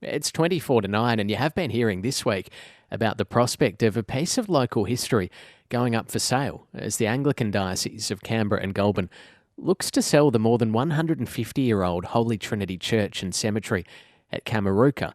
It's 24 to 9, and you have been hearing this week about the prospect of a piece of local history going up for sale as the Anglican Diocese of Canberra and Goulburn looks to sell the more than 150-year-old Holy Trinity Church and Cemetery at Kameruka.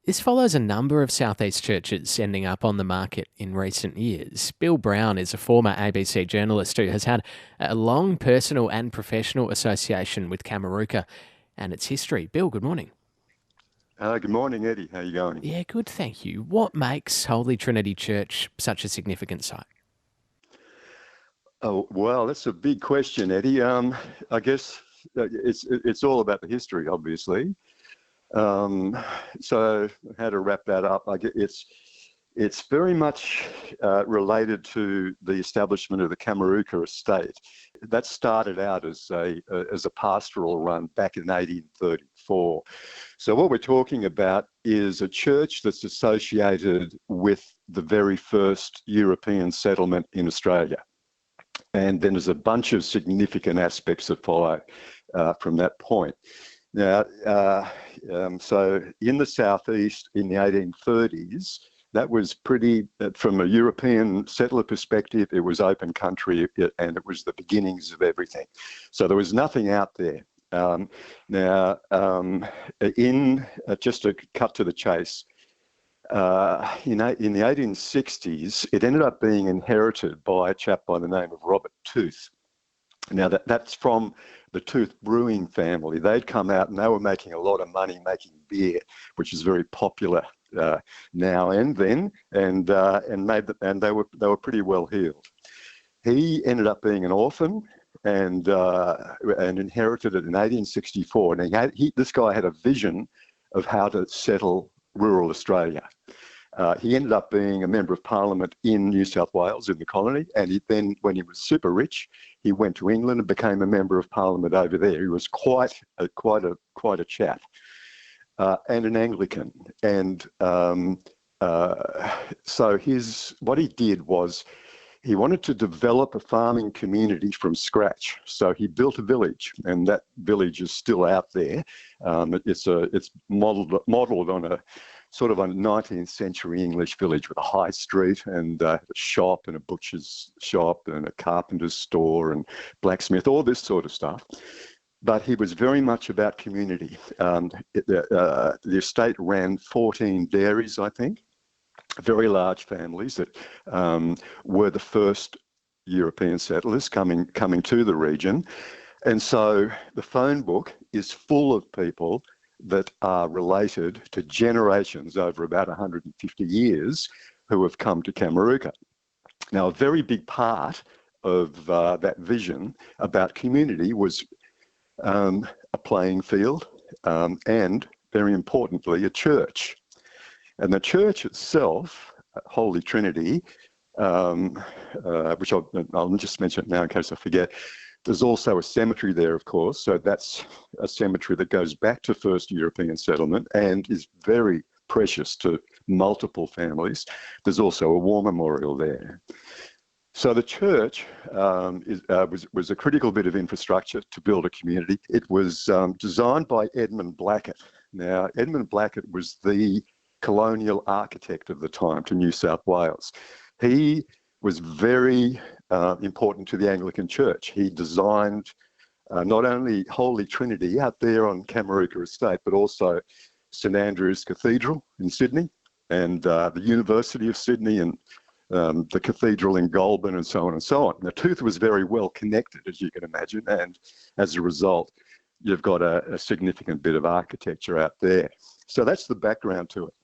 This follows a number of southeast churches ending up on the market in recent years. Bill Brown is a former ABC journalist who has had a long personal and professional association with Kameruka and its history. Bill, good morning. Good morning, Eddie. How you going? Yeah, good, thank you. What makes Holy Trinity Church such a significant site? Oh, well, that's a big question, Eddie. I guess it's all about the history, obviously. So how to wrap that up? It's very much related to the establishment of the Kameruka Estate. That started out as a pastoral run back in 1834. So what we're talking about is a church that's associated with the very first European settlement in Australia. And then there's a bunch of significant aspects that follow from that point. Now, so in the southeast in the 1830s, that was pretty, from a European settler perspective, it was open country and it was the beginnings of everything. So there was nothing out there. Just to cut to the chase, in the 1860s, it ended up being inherited by a chap by the name of Robert Tooth. Now, that's from the Tooth brewing family. They'd come out and they were making a lot of money making beer, which is very popular now and then, and they were pretty well heeled. He ended up being an orphan and inherited it in 1864. And this guy had a vision of how to settle rural Australia. He ended up being a member of Parliament in New South Wales in the colony, and then, when he was super rich, he went to England and became a member of Parliament over there. He was quite a chap, and an Anglican. And so what he did was he wanted to develop a farming community from scratch. So he built a village, and that village is still out there. It's modelled on a sort of a 19th century English village with a high street and a shop and a butcher's shop and a carpenter's store and blacksmith, all this sort of stuff. But he was very much about community. The estate ran 14 dairies, I think, very large families that were the first European settlers coming to the region. And so the phone book is full of people that are related to generations over about 150 years who have come to Kameruka. Now, a very big part of that vision about community was a playing field and, very importantly, a church. And the church itself, Holy Trinity, which I'll just mention it now in case I forget, there's also a cemetery there, of course. So that's a cemetery that goes back to first European settlement and is very precious to multiple families. There's also a war memorial there. So the church was a critical bit of infrastructure to build a community. It was designed by Edmund Blackett. Now, Edmund Blackett was the Colonial Architect of the time to New South Wales. He was very important to the Anglican Church. He designed not only Holy Trinity out there on Kameruka Estate, but also St Andrew's Cathedral in Sydney and the University of Sydney and the cathedral in Goulburn and so on and so on. Now, Tooth was very well connected, as you can imagine, and as a result, you've got a significant bit of architecture out there. So that's the background to it.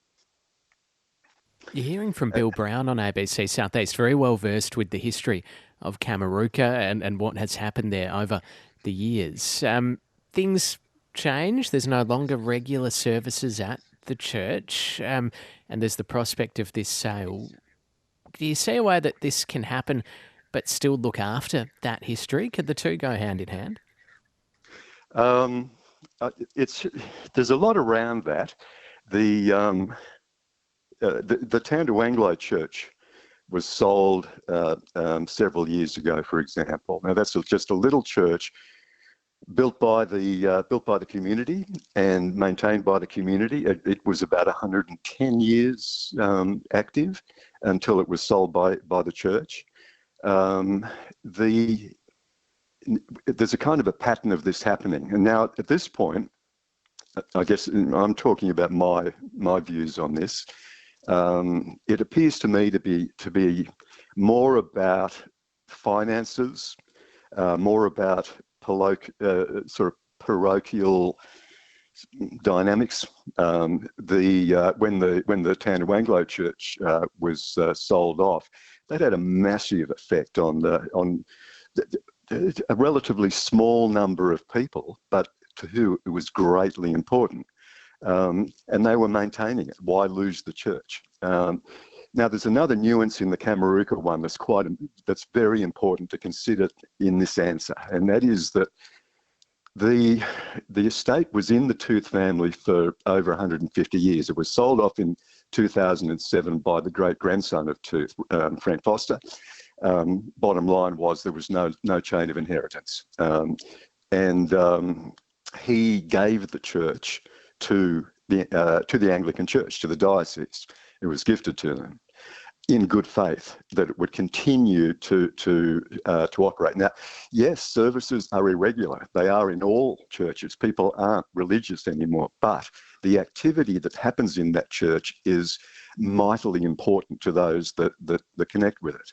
You're hearing from Bill Brown on ABC Southeast, very well versed with the history of Kameruka and what has happened there over the years. Things change. There's no longer regular services at the church, and there's the prospect of this sale. Do you see a way that this can happen but still look after that history? Could the two go hand in hand? There's a lot around that. The Tandu Anglo Church was sold several years ago, for example. Now, that's just a little church built by the community and maintained by the community. It was about 110 years active until it was sold by the church. There's a kind of a pattern of this happening, and now at this point, I guess I'm talking about my views on this. It appears to me to be more about finances, more about sort of parochial dynamics. When the Tandao Anglo Church was sold off, that had a massive effect on a relatively small number of people, but to who it was greatly important. And they were maintaining it. Why lose the church? Now, there's another nuance in the Kameruka one that's very important to consider in this answer, and that is that the estate was in the Tooth family for over 150 years. It was sold off in 2007 by the great-grandson of Tooth, Frank Foster. Bottom line was there was no chain of inheritance. He gave the church to the Anglican Church, to the Diocese. It was gifted to them in good faith that it would continue to operate. Now, yes, services are irregular. They are in all churches. People aren't religious anymore, but the activity that happens in that church is mightily important to those that connect with it.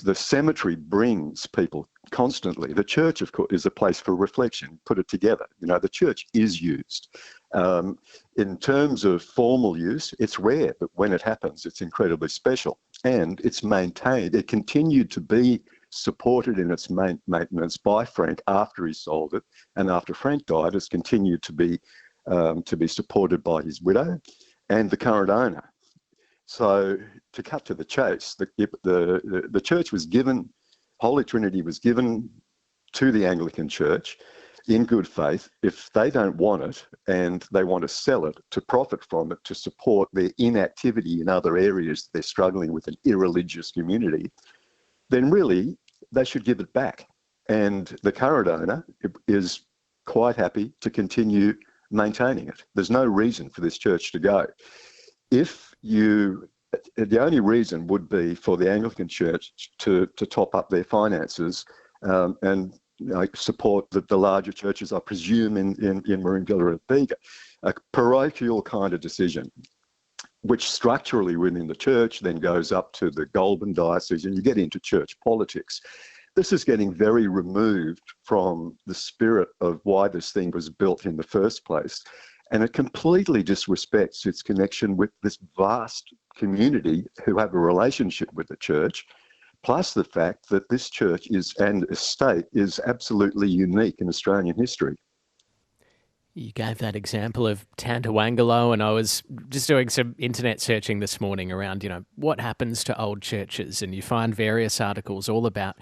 The cemetery brings people constantly. The church, of course, is a place for reflection. Put it together. The church is used. In terms of formal use, it's rare, but when it happens, it's incredibly special. And it's maintained. It continued to be supported in its maintenance by Frank after he sold it, and after Frank died, it's continued to be supported by his widow and the current owner. So, to cut to the chase, the church was given, Holy Trinity was given to the Anglican Church in good faith. If they don't want it and they want to sell it to profit from it, to support their inactivity in other areas they're struggling with an irreligious community, then really they should give it back. And the current owner is quite happy to continue maintaining it. There's no reason for this church to go. The only reason would be for the Anglican Church to top up their finances and support the larger churches, I presume, in Maroondah and Bega. A parochial kind of decision, which structurally within the church then goes up to the Goulburn Diocese, and you get into church politics. This is getting very removed from the spirit of why this thing was built in the first place. And it completely disrespects its connection with this vast community who have a relationship with the church, plus the fact that this church and estate is absolutely unique in Australian history. You gave that example of Tandao Anglo, and I was just doing some internet searching this morning around, what happens to old churches, and you find various articles all about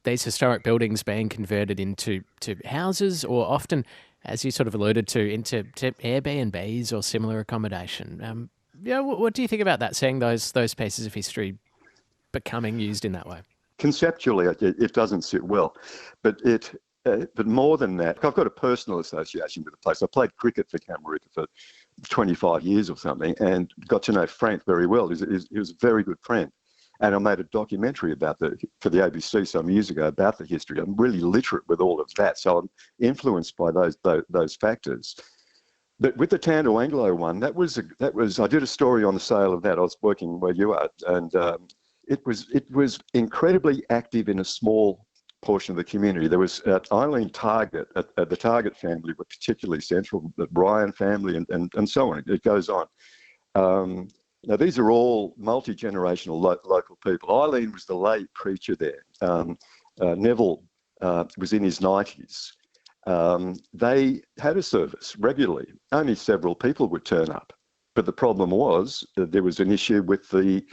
these historic buildings being converted into houses, or often, as you sort of alluded to Airbnbs or similar accommodation. What do you think about that, seeing those pieces of history becoming used in that way? Conceptually, it doesn't sit well, but more than that, I've got a personal association with the place. I played cricket for Kameruka for 25 years or something, and got to know Frank very well. He was a very good friend. And I made a documentary for the ABC some years ago about the history. I'm really literate with all of that, so I'm influenced by those factors. But with the Tandao Anglo one, that was I did a story on the sale of that. I was working where you are, and it was incredibly active in a small portion of the community. There was Eileen Target, the Target family were particularly central, the Bryan family, and so on. It goes on. Now, these are all multi-generational local people. Eileen was the lay preacher there. Neville was in his 90s. They had a service regularly. Only several people would turn up. But the problem was that there was an issue with the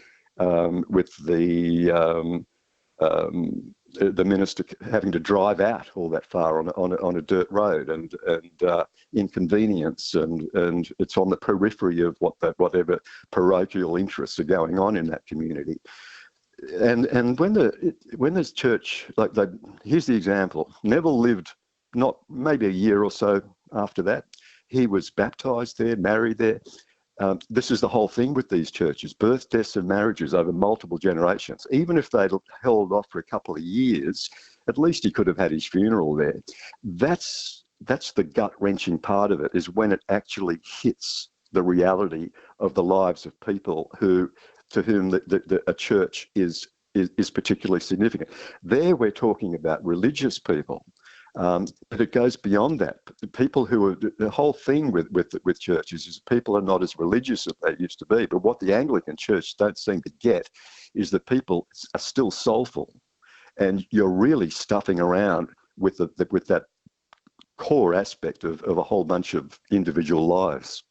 minister having to drive out all that far on a dirt road, and inconvenience, and it's on the periphery of whatever parochial interests are going on in that community. And when this church, here's the example. Neville lived not maybe a year or so after that, he was baptized there, married there. This is the whole thing with these churches: birth, deaths, and marriages over multiple generations. Even if they'd held off for a couple of years, at least he could have had his funeral there. That's the gut-wrenching part of it, is when it actually hits the reality of the lives of people to whom a church is particularly significant. There we're talking about religious people, but it goes beyond that. The people who are, the whole thing with churches is people are not as religious as they used to be. But what the Anglican Church don't seem to get is that people are still soulful, and you're really stuffing around with that core aspect of a whole bunch of individual lives.